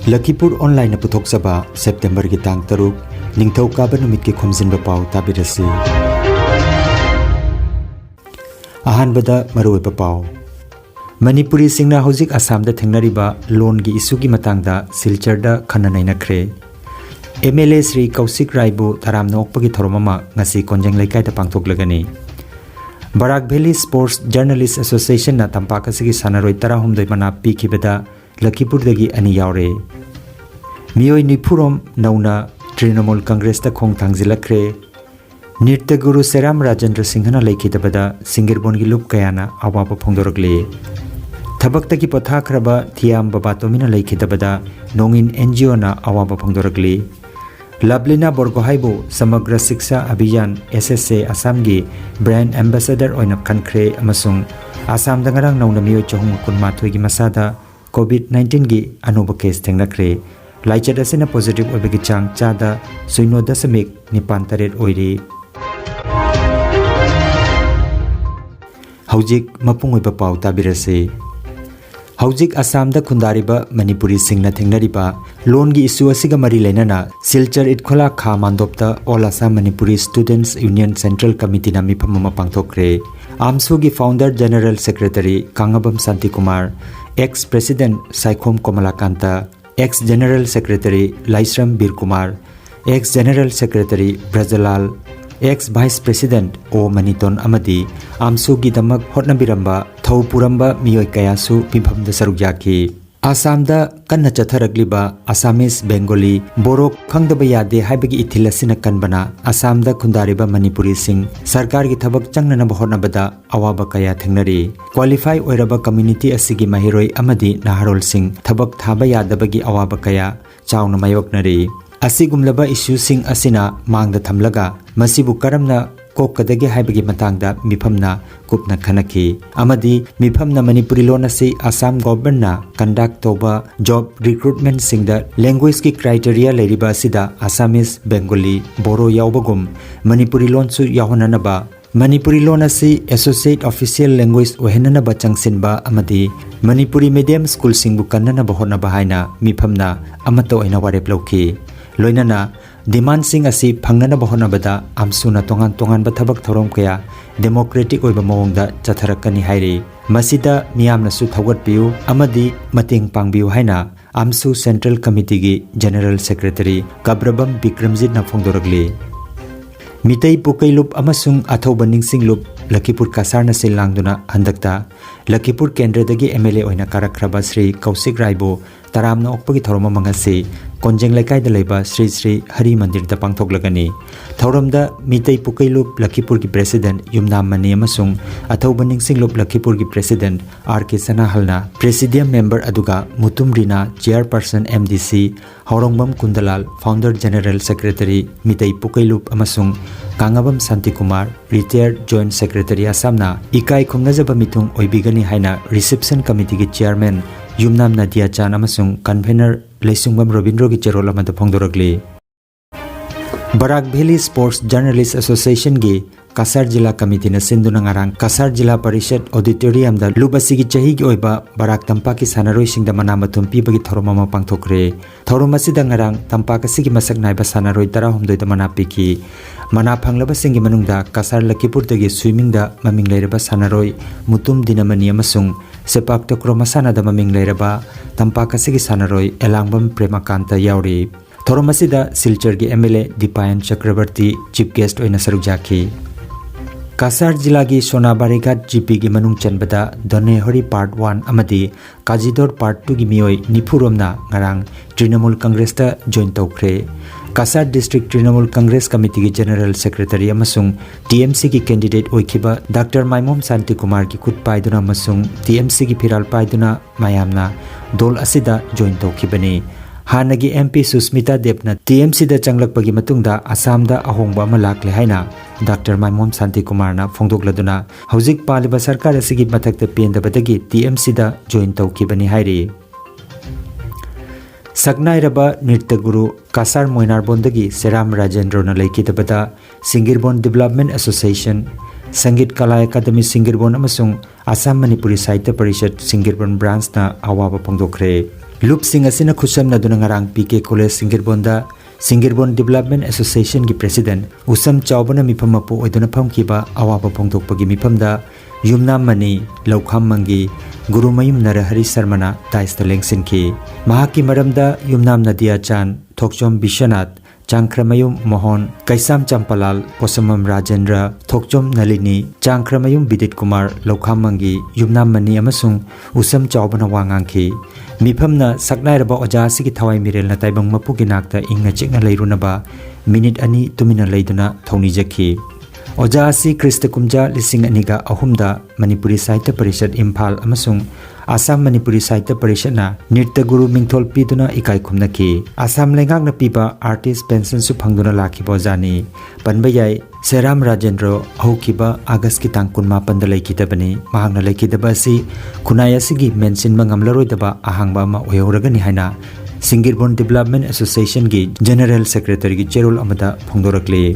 Lakhipuronline puthokchaba September ki tang 3 ningthaukaaba numit ki Khomjinba Pao tabirasi. Ahanbada maruiba Pao Manipuri singna hojik Assamda thengnariba loan gi issue gi matangda silcharda khananai nakhre. MLA Sri Kausik Raibu Tharam nokpagi thoromama ngasi konjeng laikai ta pangthoklagani. Barak Valley Sports Journalists Association na Tampak asigi sanaroi 13 mana pikibada Lakhipur dagi ani yaure. Miyoi nipurom nauna Trinamool Congress ta khong thangzilakre. Nirtya Guru Seram Rajendra Singhana laikhitabada Singirbon gi lup kayana awapa phongdorakle. Thabakta ki pothakraba Thiam Babatomina laikhitabada Nongin NGO na awapa phongdorakle. Lablina Borgohaibo Samagra Shiksha Abhiyan SSA Assam gi Brand Ambassador oina khankre amasung Assam dangarang nauna miyoi 312 gi masada COVID-19 gi anuba case thengnakre. Laichad asina positive oibagi chang chada 0.9 oiri. Haujik mapungoiba Pao tabirase. Haujik Assamda khundariba Manipuri singna thengnariba loan gi issue asiga mari leinana Silchar Itkhola Kha Mandopta All Assam Manipuri Students Union Central Committee na miphamama pangthokre. AMSU gi Founder General Secretary Kangabam Santi Kumar, Ex-President Saikhom Komalakanta, Ex-General Secretary Laisram Bir Kumar, Ex-General Secretary Brajalal, Ex-Vice President O Maniton Amadi, AMSU gi damak hotnabiramba thau puramba miyoi kayasu pibhamda sarukyaki. Assamda kanna chatharagliba Assamese Bengali Borok khangdaba yade haibagi ithilasina kanbana Assamda khundariba Manipuri sing sarkar gi thabak changnana hotnabada awaba kaya thengnari. Qualify oiraba community asigi mahiroi amadi naharol sing thabak thaba yadabagi awaba kaya chauna mayoknari. Asigumlaba issue sing asina mangda thamlaga masibu karamna kokadagi haibagi matangda miphamna kupna khanaki amadi miphamna Manipuri loan asi Assam government na conduct toba job recruitment singda language ki criteria leriba sida Assamese Bengali Boro yaubagum Manipuri loan su yahonanaba Manipuri loan asi associate official language ohenanaba changsinba amadi Manipuri medium school singbu kannanaba honaba haina miphamna amato oina warep lauki loinana demand sing asi phangnana bahonabada amsuna tongan tongan ba thabak thorom kaya democratic oiba mawongda chatharakani hairi masida miyamna su thawat piu amadi mating pangbiu haina amsu central committee gi general secretary Kabrabam Bikramjit na phongdoragli Mitei Pukailup amasung athobaning singlup Lakhipur Kasar na silangduna handakta Lakhipur Kendra dagi MLA oina karakraba Sri Kausik Raibo taramna okpagi thoroma mangasi konjeng laikai da leiba Sri Sri Hari Mandir da pangthoklagani thoramda Mitei Pukailup Lakhipur ki president Yumnam Mani amasung athobaning singlup Lakhipur ki president RK Sanahalna presidium member aduga Mutum Rina chairperson MDC Horongbam Kundalal founder general secretary Mitei Pukailup amasung Kangabam Santi Kumar retired joint secretary Assamna ikai khumnajaba mitung oibigani haina reception committee ki chairman Yumnam Nadia Chan amasung convener Leisungbam Robindro ki cherol amada phongdoragli Barak Valley Sports Journalists Association gi Kasar Jilla Committee na sinduna ngarang Kasar Jilla Parishad Auditorium da lubasi gi chahi gi oiba Barak Tampak ki sanaroi singda manamathum pibagi thoromama pangthokre thoromasi da ngarang Tampak asigi masak naiba sanaroi 13 da manapiki mana phanglaba singi manungda Kasar Lakhipur dagi swimming da maming leiraba sanaroi Mutum Dinamani amasung sepak takraw masana da maming leiraba Tampak asigi sanaroi Elangbam Premakanta yauri thoromasida Silchar gi MLA Dipayan Chakrabarti chief guest oina sarukjaki Kasar Jilla gi Sonabarigat GP gi manung chanbada Donehori part 1 amadi Kajidor part 2 gi miyoi nipuromna ngarang Trinamool Congress ta join tawkhre Kasar District Trinamool Congress Committee ki General Secretary amasung TMC ki candidate oikhiba Dr. Maimom Santi Kumar ki khut paiduna amasung TMC ki phiral paiduna mayamna dol asida join tawkhibani Hanagi MP Susmita Debna TMC da changlakpagi matungda Assamda ahongba ama lakle haina Dr. Maimom Santi Kumar na phongdokladuna hojik paliba sarkar asigi mathakta pendabadagi TMC da join tawkhibani hairi Saknairaba Nirtya Guru Kasar Moinarbondagi Seram Rajendra na laikhitabada Singirbon Development Association Sangit Kala Academy Singirbon amasung Assam Manipuri Sahitya Parishad Singirbon branch na awaba phongdokre Lupsing asina khusam ngarang PK College Singirbon Development Association gi President Usam Chaubana mipamapu oiduna phamkiba awaba phongdokpagi mifamda Yumnam Mani Laukham Mangi Guru Mayum Narahari Sarmana Taista Lengsinki Mahaki Maramda Yumnam Nadia Chan Thokchom Bishanath Changkramayum Mohon Kaisam Champalal Posamam Rajendra Thokchom Nalini Changkramayum Bidit Kumar Laukham Mangi Yumnam Mani amasung Usam Chaubana Wangangki Mifamna Saknairaba Oja Sigi Thawai Mirel na Taibang Mapugi Nakta Inga Chingna Leirunaba Minute Ani Tumina Leiduna Thoni Jaki Oja Asi Krista Kumja Lising Aniga Ahumda Manipuri Sahitya Parishad Imphal amasung Assam Manipuri Sahitya Parishadna Nirta Guru Mingthol Piduna Ikai Khumnaki Assam Lengakna Piba Artist Pension Su Phangduna Lakhibo Jani Panbayai Seram Rajendra Haukiba August ki tang 18 da laikidabani mahangna laikidaba si khunai asigi mention mangamlaroidaba ahangba ma oyoragani haina Singirbon Development Association gi General Secretary gi Cherul amada phongdorakle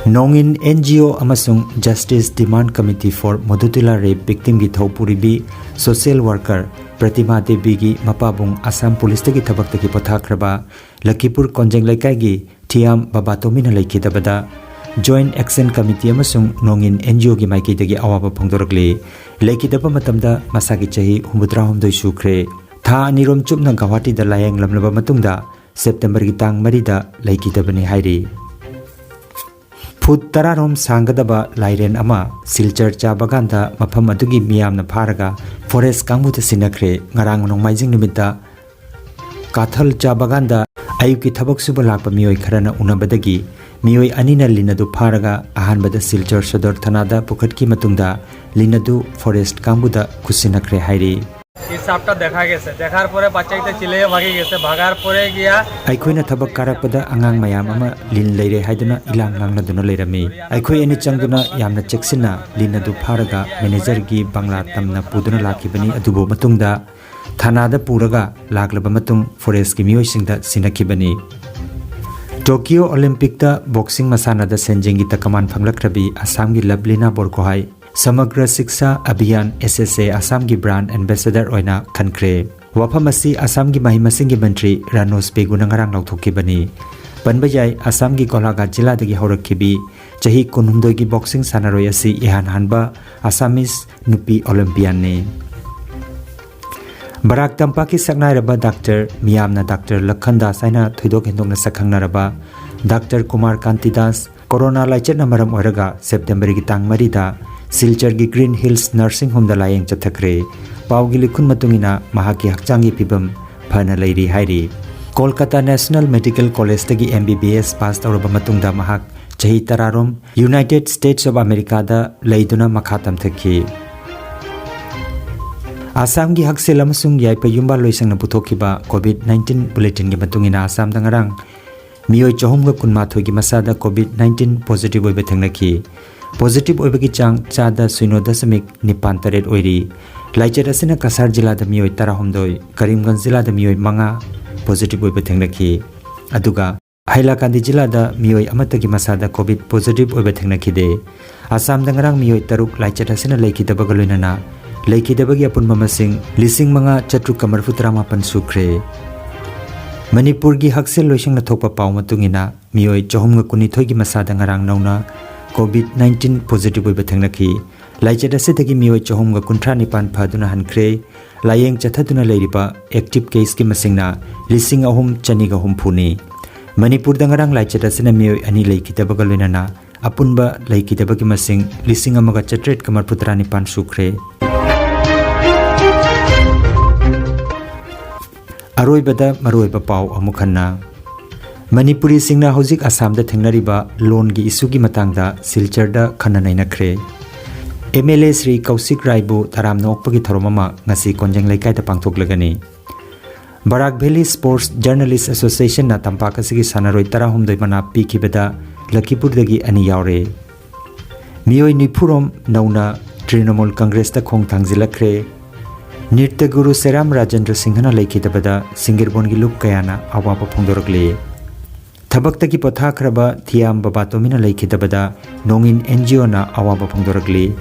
Nongin NGO amasung Justice Demand Committee for Modutila Rape Victim gi Thopuribi Social Worker Pratima Devi gi Mapabung Assam Police gi thabak gi pothakraba Lakhipur Konjeng Laikai gi Thiam Babatomina laikidabada Joint Action Committee amasung Nongin NGO gi maiki dagi awaba phongdorakle laikidaba matamda masagi chahi 63 sukre tha anirom chupna Guwahati da layang lamlaba matungda September gi tang 3 da laikidabani hairi Foot Tararom Sangadaba Lairen Ama Silchar Chabaganda Mafam adugi miyamna pharaga Forest Kangmuta Sinakre Ngarang Nongmaijing Nimita Kathal Chabaganda Ayuki Thabak Suba Lakpa Miyoi Kharana Unabadagi Miyoi Anina Linadu Pharaga Ahanbada Silchar Sodor Thanada Pukhatki Matungda Linadu Forest Kangbuda Kusinakre Hairi हिसाबटा देखा गेছে দেখার পরে বাচ্চাইতে চিলে ভাগি গেছে ভাগার পরে গিয়া আইখোইনা থাবক কারাকপদা আঙ্গাং মায়াম আমা লিন লেire হাইদনা ইলাং langna duna leirami আইখোই ani changduna yamna cheksina linadu pharaga manager gi bangla tamna puduna lakhibani adubo matungda thanada puraga laglaba matung forest gi miyoisingda sinakibani Tokyo Olympic ta boxing masana da senjing gi takaman phanglakrabi Assam gi Lablina Borkohai Samagra Shiksha Abhiyan SSA Assam gi brand ambassador oina khankre wafamasi Assam gi mahimasing gi mantri Ranos Beguna ngarang lauthokibani panbayai Assam gi Golaghat jila dagi horakhibi chahi 19 gi boxing sanaroi asi ihan hanba Assamese nupi Olympian ne Barak Tampak ki saknairaba Dr. Miyamna Dr. Lakhanda saina thoidok hendongna sakhangnaraba Dr. Kumar Kantidas Corona laichet namaram oraga September gi tang 3 da Silchar gi Green Hills Nursing Home da layeng chathakre pawgi likhun matungina mahaki hakchangi pibam phana leiri hairi Kolkata National Medical College tagi MBBS pass tawraba matungda mahak chahi tararom United States of America da leiduna makhatam thakhi Assam gi haksel amasung yaipa yumba loisangna puthokiba COVID-19 bulletin gi matungina Assam da ngarang miyoi 413 gi masada COVID-19 positive oiba thangnaki Positive oibagi chang chada 0.9 oiri laichar asina Kasar jila da miyoi 13 Karimganj jila da miyoi 5 positive oiba thengnaki aduga Hailakandi jila da miyoi amatagi masada COVID positive oiba thengnaki de Assam da ngarang miyoi 3 laichar asina leikidaba galoinana leikidabagi apunma masing lising 5,438 sukre Manipur gi haksel loisang na thokpa paw matungina miyoi 419 gi masada ngarang nauna COVID-19 positive oiba thangnaki laichada sedagi miyoi 419 phaduna hankre layeng chathaduna leiriba active case ki masingna lising ahum chaniga humphuni Manipur dangarang laichada sina miyoi ani leikitabaga loinana apunba leikitaba ki masing lising amaga chatret kamar putrani pan sukre Aroibada maroiba paw amukhanna Manipuri singna hojik Assam da thengnariba loan gi issue gi matangda Silchar da khananai nakre MLA Sri Kausik Raibu Tharam nokpagi tharomama ngasi konjeng laikai da pangthoklagani Barak Valley Sports Journalist Association na Tampak asigi sanaroi 13 mana pikibada Lakhipur dagi ani yaure miyoi nipurom nauna Trinamool Congress da khong thangjilakre Nirta Guru Seram Rajendra Singhana laikidabada Singirbon gi lup kayana awaba phongdorakle Thabaktagi pothakraba Thiam Babatomina laikidabada Nongin NGO na awaba phongdorakli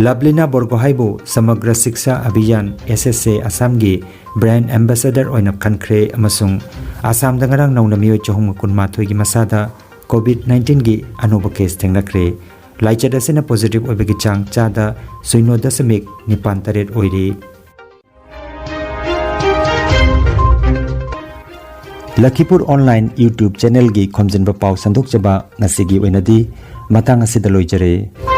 Lablina Borgohaibu Samagra Siksha Abhiyan SSA Assamgi Brand Ambassador oina khankhre amasung Assam dangarang nauna miyoi 313 gi masada COVID-19 gi anuba case thengnakre laichad asina positive oibagi chang chada 0.9 oiri Lakhipuronline YouTube channel gi Khomjinba Pao sandok chaba ngasigi oinadi matang asida loijare